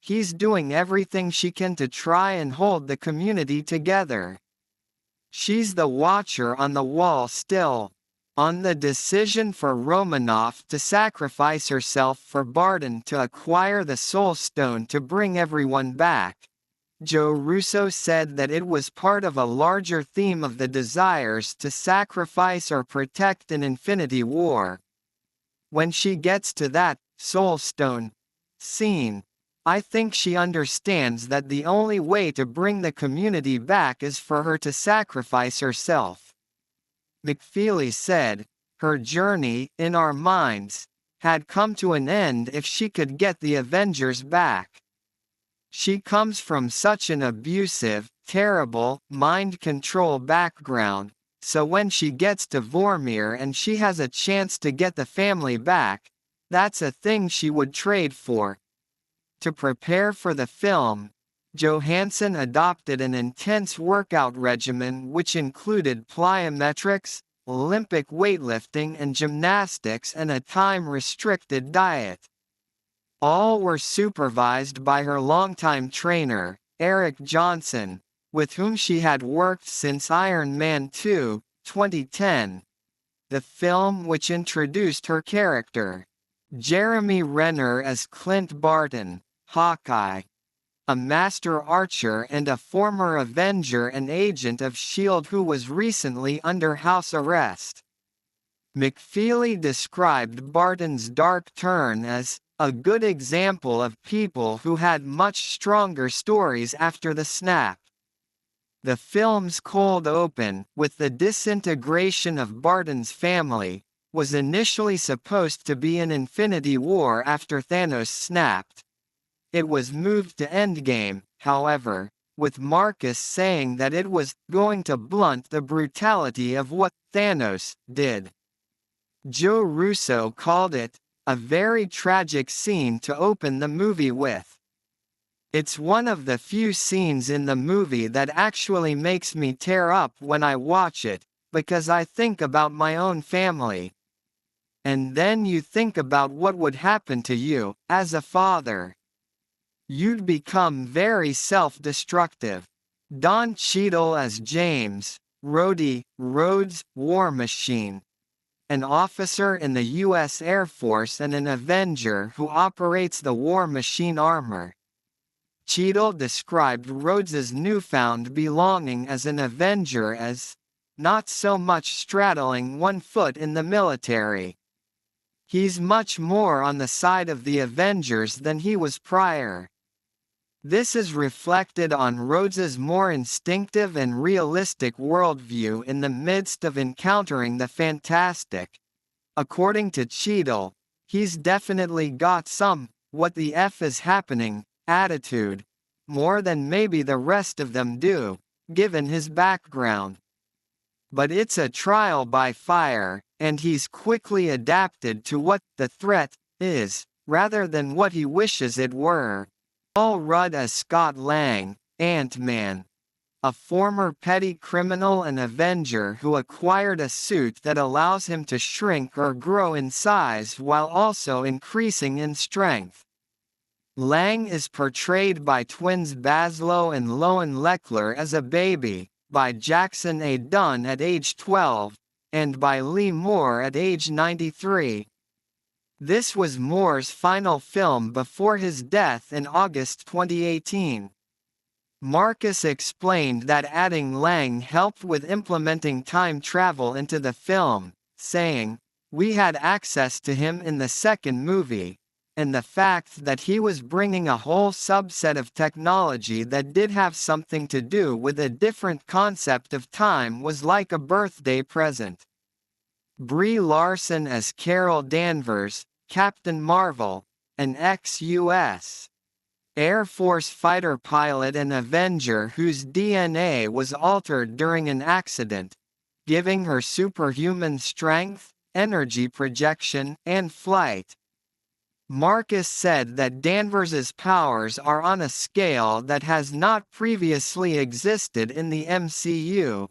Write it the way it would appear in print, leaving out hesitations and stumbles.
He's doing everything she can to try and hold the community together. She's the watcher on the wall still. On the decision for Romanoff to sacrifice herself for Barton to acquire the Soul Stone to bring everyone back, Joe Russo said that it was part of a larger theme of the desires to sacrifice or protect in Infinity War. When she gets to that Soul Stone scene, I think she understands that the only way to bring the community back is for her to sacrifice herself. McFeely said, her journey, in our minds, had come to an end if she could get the Avengers back. She comes from such an abusive, terrible, mind control background, so when she gets to Vormir and she has a chance to get the family back, that's a thing she would trade for. To prepare for the film, Johansson adopted an intense workout regimen which included plyometrics, Olympic weightlifting and gymnastics and a time-restricted diet. All were supervised by her longtime trainer, Johansson, with whom she had worked since Iron Man 2, 2010. The film which introduced her character. Jeremy Renner as Clint Barton, Hawkeye. A master archer and a former Avenger and agent of S.H.I.E.L.D. who was recently under house arrest. McFeely described Barton's dark turn as a good example of people who had much stronger stories after the snap. The film's cold open, with the disintegration of Barton's family, was initially supposed to be in Infinity War after Thanos snapped. It was moved to Endgame, however, with Marcus saying that it was going to blunt the brutality of what Thanos did. Joe Russo called it a very tragic scene to open the movie with. It's one of the few scenes in the movie that actually makes me tear up when I watch it, because I think about my own family. And then you think about what would happen to you, as a father. You'd become very self-destructive. Don Cheadle as James, Rhodes War Machine. An officer in the U.S. Air Force and an Avenger who operates the War Machine armor. Cheadle described Rhodes's newfound belonging as an Avenger as not so much straddling one foot in the military. He's much more on the side of the Avengers than he was prior. This is reflected on Rhodes's more instinctive and realistic worldview in the midst of encountering the Fantastic. According to Cheadle, he's definitely got some "what the F is happening" attitude, more than maybe the rest of them do, given his background. But it's a trial by fire, and he's quickly adapted to what the threat is, rather than what he wishes it were. Paul Rudd as Scott Lang, Ant-Man. A former petty criminal and Avenger who acquired a suit that allows him to shrink or grow in size while also increasing in strength. Lang is portrayed by twins Baslow and Lohan Leckler as a baby, by Jackson A. Dunn at age 12, and by Lee Moore at age 93. This was Moore's final film before his death in August 2018. Marcus explained that adding Lang helped with implementing time travel into the film, saying, "We had access to him in the second movie, and the fact that he was bringing a whole subset of technology that did have something to do with a different concept of time was like a birthday present." Brie Larson as Carol Danvers, Captain Marvel, an ex-U.S. Air Force fighter pilot and Avenger whose DNA was altered during an accident, giving her superhuman strength, energy projection, and flight. Marcus said that Danvers's powers are on a scale that has not previously existed in the MCU,